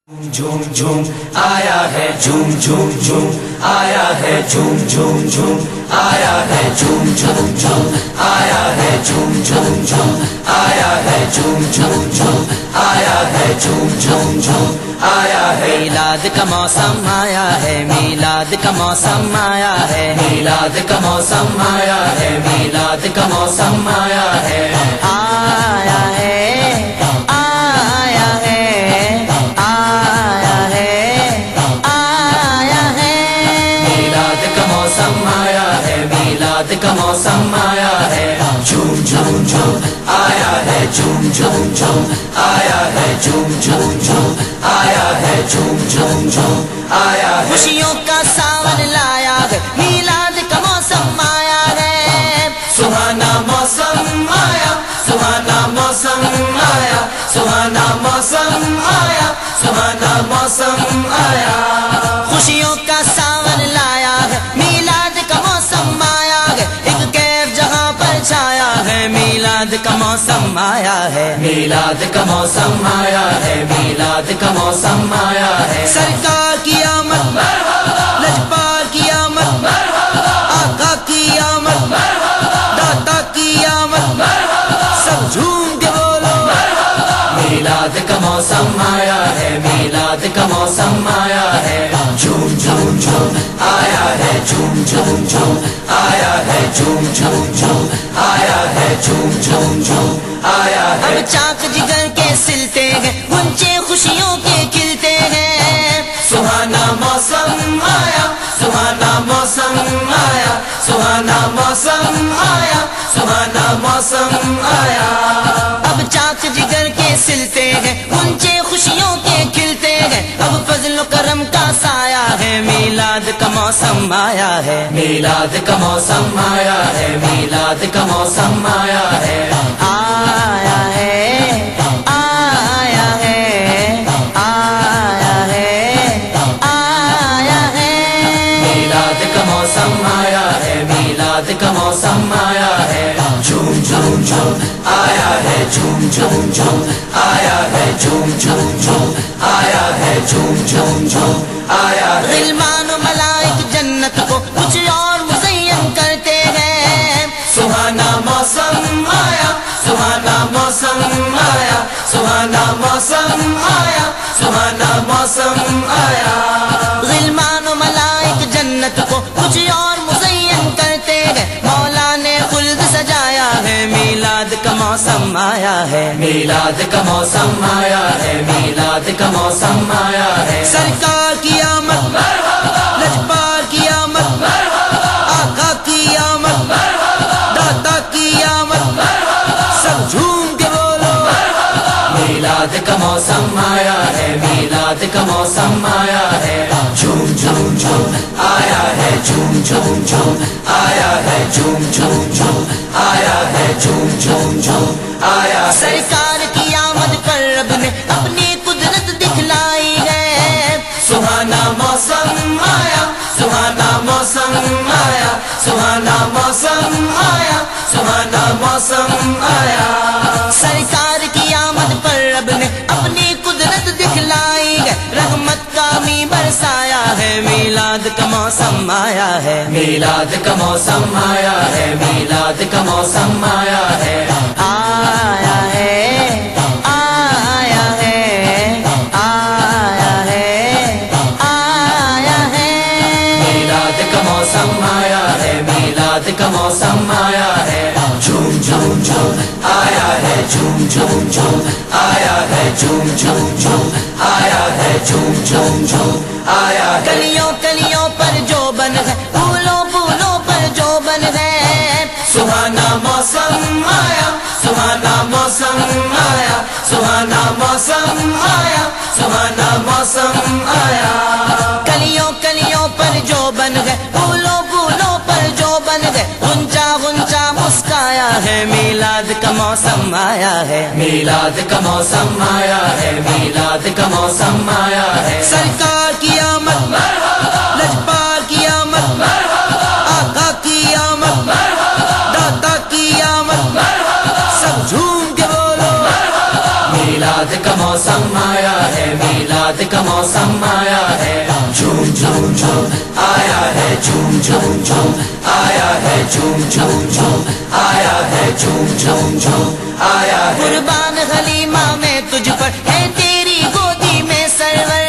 جھوم جھوم آیا ہے جھوم جھوم جھوم آیا ہے جھوم جھوم جھوم آیا ہے جھوم جھوم جھوم آیا ہے جھوم جھوم جھوم آیا ہے جھوم جھوم جھوم آیا ہے جھوم جھوم جھوم آیا ہے میلاد کا موسم آیا ہے، میلاد کا موسم آیا ہے، میلاد کا موسم آیا ہے، میلاد کا موسم آیا ہے، آیا ہے آیا ہے آیا ہے آیا ہے میلاد کا موسم آیا ہے، میلاد کا موسم آیا ہے، جھوم جھوم جھوم آیا ہے جھوم جھوم جھوم آیا ہے جھوم جھوم جھوم آیا ہے جھوم جھوم جھوم آیا ہے خوشیوں کا ساون لایا ہے، میلاد کا موسم آیا ہے، سہانا موسم آیا، سہانا موسم آیا، سہانا موسم آیا، سہانا موسم آیا، خوشیوں کا ساون لایا ہے، میلاد کا موسم آیا ہے، ایک کیف جہاں پر چھایا ہے، میلاد کا موسم آیا ہے، میلاد کا موسم آیا ہے، میلاد کا موسم آیا ہے، سرکار کی آمد لجپال کی آمد آقا کی آمد داتا کی آمد سب جھوم کے بولو میلاد کا موسم آیا ہے، میلاد کا موسم آیا ہے، جھوم جھوم جھوم آیا ہے جھوم جھوم جھوم آیا ہے جھوم جھوم جھوم آیا ہے جھوم جھوم جھوم آیا ہے ہم چاک جگر کے سلتے ہیں، گنچے خوشیوں کے کھلتے ہیں، سہانا موسم آیا، سہانا موسم آیا، سہانا موسم آیا، سہانا موسم آیا، اب چاک جگر کے سلتے ہیں، گنچے خوشیوں کے کھلتے ہیں، اب فضل و کرم کا سایہ ہے، میلاد کا موسم آیا ہے، میلاد کا موسم آیا ہے، میلاد کا موسم آیا ہے، آیا ہے آیا ہے آیا ہے آیا ہے میلاد کا موسم آیا ہے، میلاد کا موسم آیا ہے، جھوم جھوم جھوم آیا ہے جھوم جھوم جھوم آیا ہے جھوم جھوم جھوم آیا ہے جھوم جھوم جھوم آیا ہے غلمان و ملائک جنت کو کچھ اور مزین کرتے ہیں، سہانا موسم آیا، سہانا موسم آیا، سہانا موسم آیا، سہانا موسم آیا، غلمان و ملائک جنت کو کچھ اور مزین کرتے ہیں، مولا نے خلد سجایا ہے، میلاد کا موسم آیا ہے، میلاد کا موسم آیا ہے، میلاد کا موسم آیا ہے، سرکار کی آمد لجپال کی آمد آقا کی آمد داتا کی آمد سب جھوم کے بولو میلاد کا موسم آیا ہے، میلاد کا موسم آیا ہے، جھوم جھوم جھوم آیا ہے جھوم جھوم جھوم آیا ہے جھوم جھوم جھوم آیا ہے جھوم جھوم جھوم آیا ہے سرکار کی آمد پر رب نے اپنی قدرت دکھلائی ہے، سہانا موسم آیا، سہانا موسم آیا، سہانا موسم آیا، سہانا موسم آیا، سرکار کی آمد پر رب نے اپنی قدرت دکھلائی ہے، رحمت کا می برسایا ہے، میلاد کا موسم آیا ہے، میلاد کا موسم آیا ہے، میلاد کا موسم آیا ہے، آیا ہے آیا ہے آیا ہے آیا ہے میلاد کا موسم آیا ہے، میلاد کا موسم آیا ہے، جھوم جھوم جھوم آیا ہے جھوم جھوم جھوم آیا ہے جھوم جھوم جھوم آیا ہے جھوم جھوم جھوم آیا ہے کلیوں کلیوں پر جو بن ہے، پھولوں پھولوں پر جو بن ہے، سہانا موسم آیا، سہانا موسم آیا، سہانا موسم آیا، سہانا موسم آیا، کلیوں کلیوں پر جو بن گئے، پھولوں پھولوں پر جو بن گئے، غنچہ غنچہ مسکایا ہے، میلاد کا موسم آیا ہے، میلاد کا موسم آیا ہے، میلاد کا موسم آیا ہے، سرکار کی آمد لجپال کی آمد آقا کی آمد داتا کی آمد سب جھوم کے بولو میلاد کا موسم آیا ہے، میلاد کا موسم آیا ہے جھوم جھوم جھوم آیا ہے جھوم جھوم جھوم آیا ہے جھوم جھوم جھوم آیا ہے جھوم جھوم جھوم آیا ہے قربان حلیمہ میں تجھ پر ہے تیری گودی میں سرور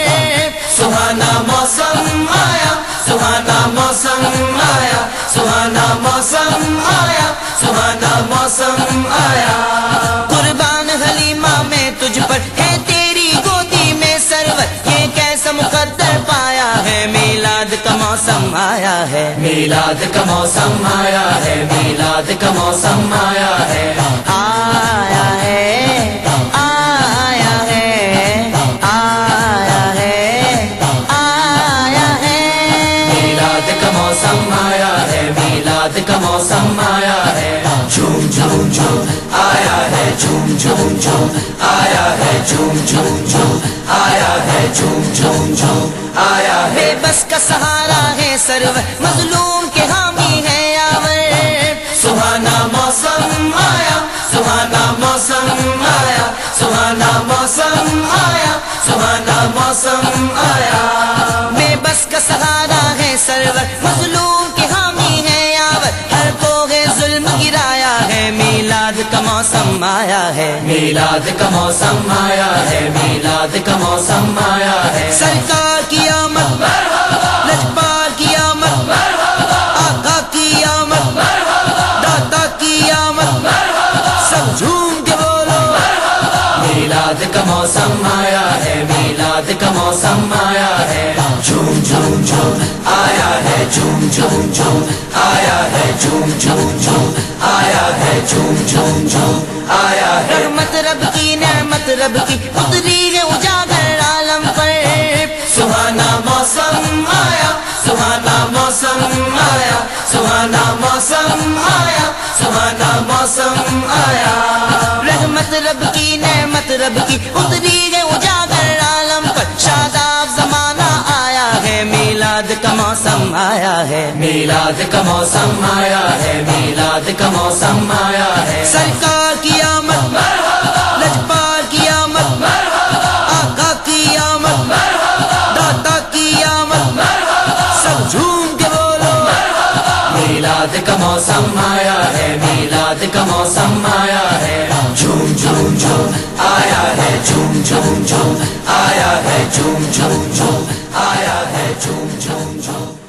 سہانا موسم آیا سہانا موسم آیا سہانا موسم آیا سہانا موسم آیا قربان حلیمہ میں تجھ پر ہے تیری گودی میں سرور یہ کیسا مقدر پایا ہے میلاد کا موسم آیا ہے میلاد کا موسم آیا ہے میلاد کا موسم آیا ہے آیا ہے آیا ہے آیا ہے آیا ہے میلاد کا موسم آیا ہے میلاد کا موسم آیا ہے جھوم جھوم جھوم آیا ہے جھوم جھوم جھوم آیا ہے جھوم جھوم جھوم آیا ہے جھوم جھوم جھوم آیا ہے بے بس کا سہارا ہے سرور مظلوم کے حامی ہے یاور سہانا موسم آیا سہانا موسم آیا سہانا موسم آیا سہانا موسم آیا بے بس کا سہارا ہے سرور مظلوم کے حامی ہے یاور ہر کو ہے ظلم گرایا ہے میلاد کا موسم آیا ہے میلاد کا موسم آیا ہے میلاد کا موسم آیا ہے سرکار کی آمد لجپال کی آمد آقا کی آمد داتا کی آمد سب جھوم کے بولو میلاد کا موسم آیا ہے میلاد کا موسم آیا ہے جھوم جھوم جھوم آیا ہے جھوم جھوم جھوم آیا ہے جھوم جھوم جھوم آیا ہے جھوم جھوم جھوم آیا ہے رحمت رب کی نعمت رب کی اتری ہے اجاگر عالم پر سہانا موسم آیا سہانا موسم آیا سہانا موسم آیا سہانا موسم آیا رحمت رب کی نعمت رب کی اتری ہے اجاگر عالم پر شاداب زمانہ آیا ہے میلاد کا موسم آیا ہے میلاد کا موسم آیا ہے میلاد کا موسم آیا ہے سرکار کی آمد لجپال کی آمد آقا کی آمد داتا کی آمد سب جھوم کے بولو میلاد کا موسم آیا ہے میلاد کا موسم آیا ہے جھوم جھوم جھوم آیا ہے جھوم جھوم جھوم آیا ہے جھوم جھوم جھوم آیا ہے جھوم جھوم جھوم